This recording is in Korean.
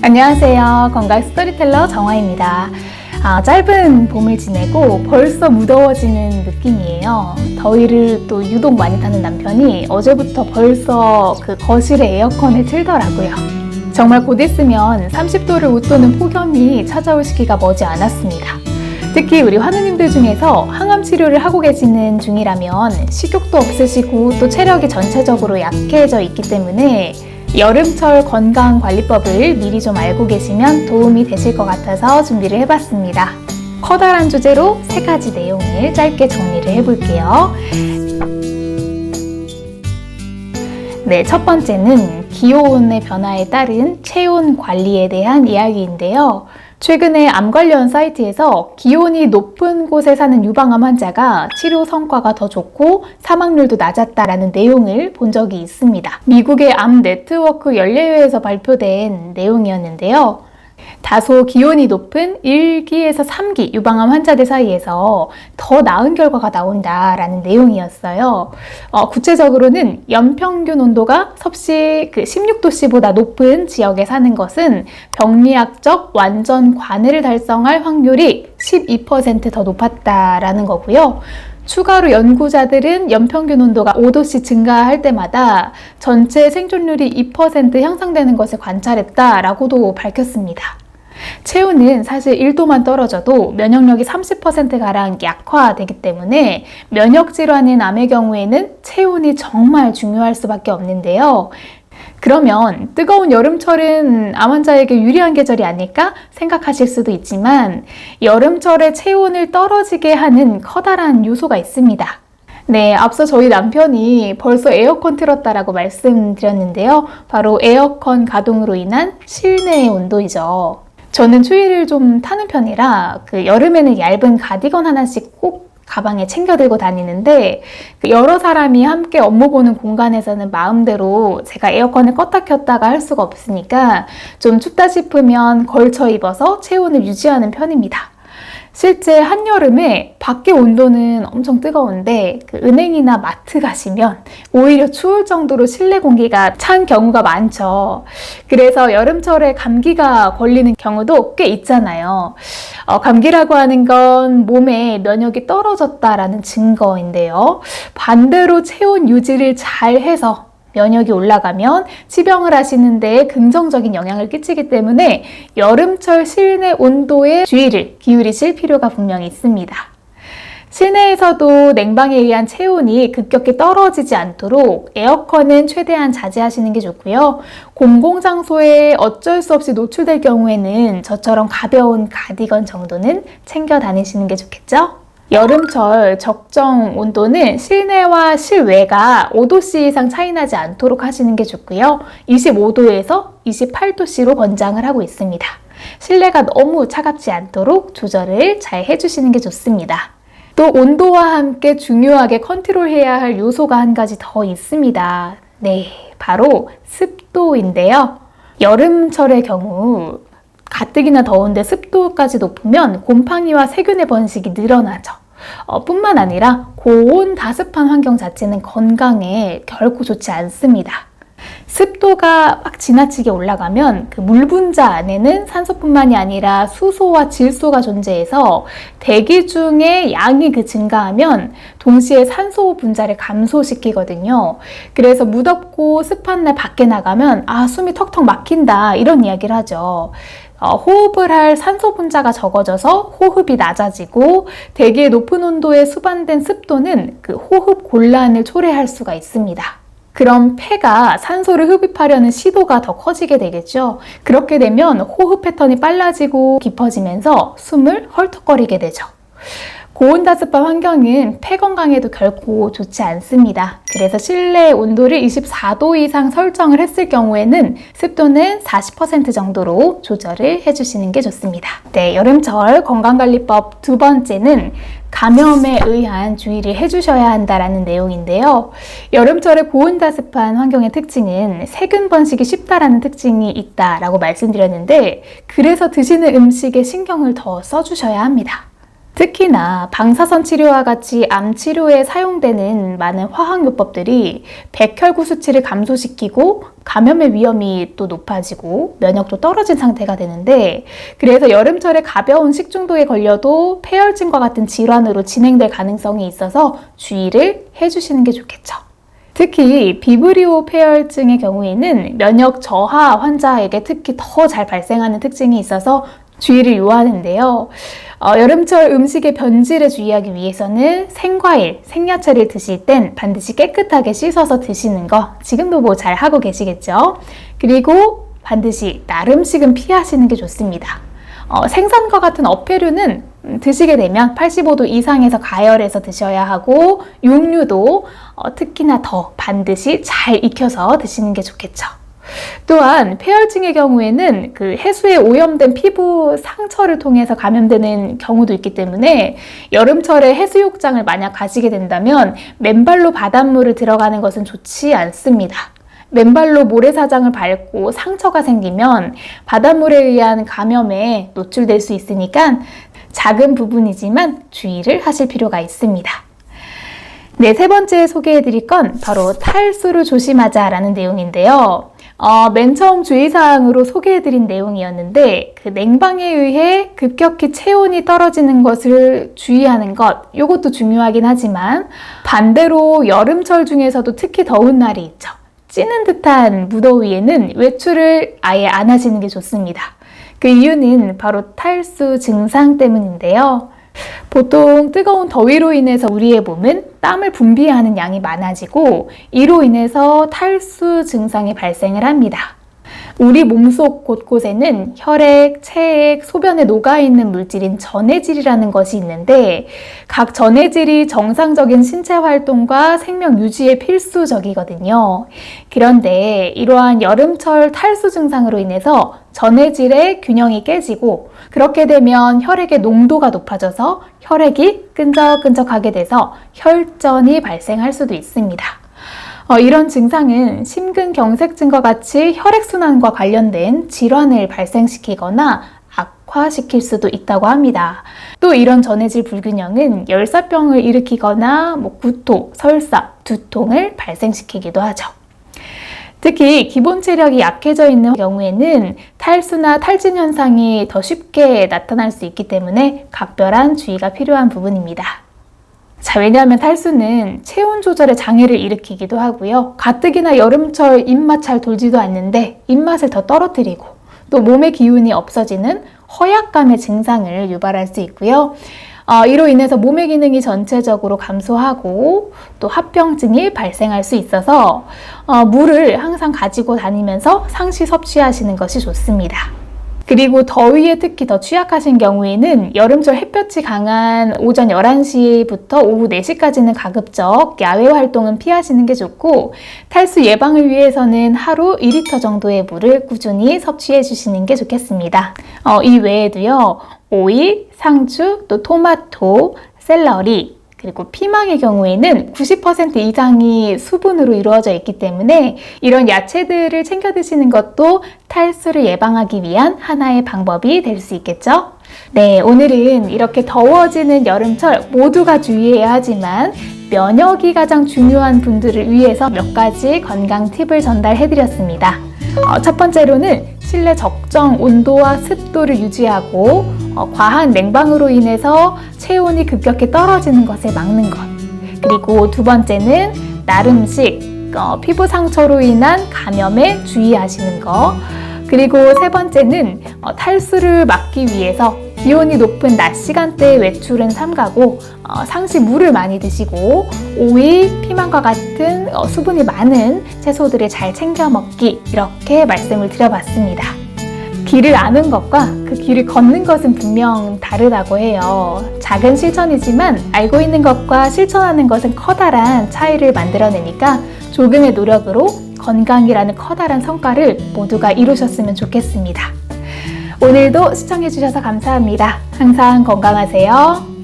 안녕하세요. 건강 스토리텔러 정화입니다. 짧은 봄을 지내고 벌써 무더워지는 느낌이에요. 더위를 또 유독 많이 타는 남편이 어제부터 벌써 그 거실에 에어컨을 틀더라고요. 정말 곧 있으면 30도를 웃도는 폭염이 찾아올 시기가 머지 않았습니다. 특히 우리 환우님들 중에서 항암 치료를 하고 계시는 중이라면 식욕도 없으시고 또 체력이 전체적으로 약해져 있기 때문에 여름철 건강관리법을 미리 좀 알고 계시면 도움이 되실 것 같아서 준비를 해봤습니다. 커다란 주제로 3가지 내용을 짧게 정리를 해볼게요. 네, 첫 번째는 기온의 변화에 따른 체온 관리에 대한 이야기인데요. 최근에 암 관련 사이트에서 기온이 높은 곳에 사는 유방암 환자가 치료 성과가 더 좋고 사망률도 낮았다라는 내용을 본 적이 있습니다. 미국의 암 네트워크 연례회에서 발표된 내용이었는데요. 다소 기온이 높은 1기에서 3기 유방암 환자들 사이에서 더 나은 결과가 나온다라는 내용이었어요. 구체적으로는 연평균 온도가 섭씨 16도씨보다 높은 지역에 사는 것은 병리학적 완전 관해를 달성할 확률이 12% 더 높았다라는 거고요. 추가로 연구자들은 연평균 온도가 5도씩 증가할 때마다 전체 생존율이 2% 향상되는 것을 관찰했다라고도 밝혔습니다. 체온은 사실 1도만 떨어져도 면역력이 30%가량 약화되기 때문에 면역질환인 암의 경우에는 체온이 정말 중요할 수밖에 없는데요. 그러면 뜨거운 여름철은 암 환자에게 유리한 계절이 아닐까 생각하실 수도 있지만 여름철에 체온을 떨어지게 하는 커다란 요소가 있습니다. 네, 앞서 저희 남편이 벌써 에어컨 틀었다라고 말씀드렸는데요. 바로 에어컨 가동으로 인한 실내의 온도이죠. 저는 추위를 좀 타는 편이라 여름에는 얇은 가디건 하나씩 꼭 가방에 챙겨 들고 다니는데 여러 사람이 함께 업무 보는 공간에서는 마음대로 제가 에어컨을 껐다 켰다가 할 수가 없으니까 좀 춥다 싶으면 걸쳐 입어서 체온을 유지하는 편입니다. 실제 한여름에 밖에 온도는 엄청 뜨거운데 은행이나 마트 가시면 오히려 추울 정도로 실내 공기가 찬 경우가 많죠. 그래서 여름철에 감기가 걸리는 경우도 꽤 있잖아요. 감기라고 하는 건 몸에 면역이 떨어졌다라는 증거인데요. 반대로 체온 유지를 잘 해서 면역이 올라가면 치병을 하시는 데에 긍정적인 영향을 끼치기 때문에 여름철 실내 온도에 주의를 기울이실 필요가 분명히 있습니다. 실내에서도 냉방에 의한 체온이 급격히 떨어지지 않도록 에어컨은 최대한 자제하시는 게 좋고요. 공공장소에 어쩔 수 없이 노출될 경우에는 저처럼 가벼운 가디건 정도는 챙겨 다니시는 게 좋겠죠? 여름철 적정 온도는 실내와 실외가 5도씨 이상 차이 나지 않도록 하시는 게 좋고요. 25도에서 28도씨로 권장을 하고 있습니다. 실내가 너무 차갑지 않도록 조절을 잘 해주시는 게 좋습니다. 또 온도와 함께 중요하게 컨트롤해야 할 요소가 한 가지 더 있습니다. 네, 바로 습도인데요. 여름철의 경우 가뜩이나 더운데 습도까지 높으면 곰팡이와 세균의 번식이 늘어나죠. 뿐만 아니라 고온 다습한 환경 자체는 건강에 결코 좋지 않습니다. 습도가 막 지나치게 올라가면 물 분자 안에는 산소뿐만이 아니라 수소와 질소가 존재해서 대기 중에 양이 증가하면 동시에 산소 분자를 감소시키거든요. 그래서 무덥고 습한 날 밖에 나가면 숨이 턱턱 막힌다 이런 이야기를 하죠. 호흡을 할 산소 분자가 적어져서 호흡이 낮아지고 대기의 높은 온도에 수반된 습도는 호흡 곤란을 초래할 수가 있습니다. 그럼 폐가 산소를 흡입하려는 시도가 더 커지게 되겠죠. 그렇게 되면 호흡 패턴이 빨라지고 깊어지면서 숨을 헐떡거리게 되죠. 고온다습한 환경은 폐 건강에도 결코 좋지 않습니다. 그래서 실내 온도를 24도 이상 설정을 했을 경우에는 습도는 40% 정도로 조절을 해주시는 게 좋습니다. 네, 여름철 건강관리법 두 번째는 감염에 의한 주의를 해주셔야 한다라는 내용인데요. 여름철의 고온다습한 환경의 특징은 세균 번식이 쉽다라는 특징이 있다라고 말씀드렸는데 그래서 드시는 음식에 신경을 더 써주셔야 합니다. 특히나 방사선 치료와 같이 암 치료에 사용되는 많은 화학요법들이 백혈구 수치를 감소시키고 감염의 위험이 또 높아지고 면역도 떨어진 상태가 되는데, 그래서 여름철에 가벼운 식중독에 걸려도 폐혈증과 같은 질환으로 진행될 가능성이 있어서 주의를 해주시는 게 좋겠죠. 특히 비브리오 폐혈증의 경우에는 면역 저하 환자에게 특히 더 잘 발생하는 특징이 있어서 주의를 요하는데요. 여름철 음식의 변질에 주의하기 위해서는 생과일, 생야채를 드실 땐 반드시 깨끗하게 씻어서 드시는 거 지금도 뭐 잘 하고 계시겠죠? 그리고 반드시 날 음식은 피하시는 게 좋습니다. 생선과 같은 어패류는 드시게 되면 85도 이상에서 가열해서 드셔야 하고, 육류도 특히나 더 반드시 잘 익혀서 드시는 게 좋겠죠. 또한 폐혈증의 경우에는 그 해수에 오염된 피부 상처를 통해서 감염되는 경우도 있기 때문에 여름철에 해수욕장을 만약 가시게 된다면 맨발로 바닷물을 들어가는 것은 좋지 않습니다. 맨발로 모래사장을 밟고 상처가 생기면 바닷물에 의한 감염에 노출될 수 있으니까 작은 부분이지만 주의를 하실 필요가 있습니다. 네, 세 번째 소개해드릴 건 바로 탈수를 조심하자라는 내용인데요. 맨 처음 주의사항으로 소개해드린 내용이었는데, 그 냉방에 의해 급격히 체온이 떨어지는 것을 주의하는 것, 이것도 중요하긴 하지만 반대로 여름철 중에서도 특히 더운 날이 있죠. 찌는 듯한 무더위에는 외출을 아예 안 하시는 게 좋습니다. 그 이유는 바로 탈수 증상 때문인데요. 보통 뜨거운 더위로 인해서 우리의 몸은 땀을 분비하는 양이 많아지고, 이로 인해서 탈수 증상이 발생을 합니다. 우리 몸속 곳곳에는 혈액, 체액, 소변에 녹아있는 물질인 전해질이라는 것이 있는데, 각 전해질이 정상적인 신체 활동과 생명 유지에 필수적이거든요. 그런데 이러한 여름철 탈수 증상으로 인해서 전해질의 균형이 깨지고, 그렇게 되면 혈액의 농도가 높아져서 혈액이 끈적끈적하게 돼서 혈전이 발생할 수도 있습니다. 이런 증상은 심근경색증과 같이 혈액순환과 관련된 질환을 발생시키거나 악화시킬 수도 있다고 합니다. 또 이런 전해질 불균형은 열사병을 일으키거나 구토, 설사, 두통을 발생시키기도 하죠. 특히 기본 체력이 약해져 있는 경우에는 탈수나 탈진 현상이 더 쉽게 나타날 수 있기 때문에 각별한 주의가 필요한 부분입니다. 자, 왜냐하면 탈수는 체온 조절에 장애를 일으키기도 하고요. 가뜩이나 여름철 입맛 잘 돌지도 않는데 입맛을 더 떨어뜨리고, 또 몸의 기운이 없어지는 허약감의 증상을 유발할 수 있고요. 이로 인해서 몸의 기능이 전체적으로 감소하고 또 합병증이 발생할 수 있어서 물을 항상 가지고 다니면서 상시 섭취하시는 것이 좋습니다. 그리고 더위에 특히 더 취약하신 경우에는 여름철 햇볕이 강한 오전 11시부터 오후 4시까지는 가급적 야외 활동은 피하시는 게 좋고, 탈수 예방을 위해서는 하루 2리터 정도의 물을 꾸준히 섭취해 주시는 게 좋겠습니다. 이 외에도요, 오이, 상추, 또 토마토, 샐러리, 그리고 피망의 경우에는 90% 이상이 수분으로 이루어져 있기 때문에 이런 야채들을 챙겨 드시는 것도 탈수를 예방하기 위한 하나의 방법이 될 수 있겠죠? 네, 오늘은 이렇게 더워지는 여름철 모두가 주의해야 하지만 면역이 가장 중요한 분들을 위해서 몇 가지 건강 팁을 전달해 드렸습니다. 첫 번째로는 실내 적정 온도와 습도를 유지하고 과한 냉방으로 인해서 체온이 급격히 떨어지는 것을 막는 것. 그리고 두 번째는 날 음식, 피부 상처로 인한 감염에 주의하시는 것. 그리고 세 번째는 탈수를 막기 위해서 기온이 높은 낮 시간대의 외출은 삼가고 상시 물을 많이 드시고 오이, 피망과 같은 수분이 많은 채소들을 잘 챙겨 먹기, 이렇게 말씀을 드려봤습니다. 길을 아는 것과 그 길을 걷는 것은 분명 다르다고 해요. 작은 실천이지만 알고 있는 것과 실천하는 것은 커다란 차이를 만들어내니까 조금의 노력으로 건강이라는 커다란 성과를 모두가 이루셨으면 좋겠습니다. 오늘도 시청해주셔서 감사합니다. 항상 건강하세요.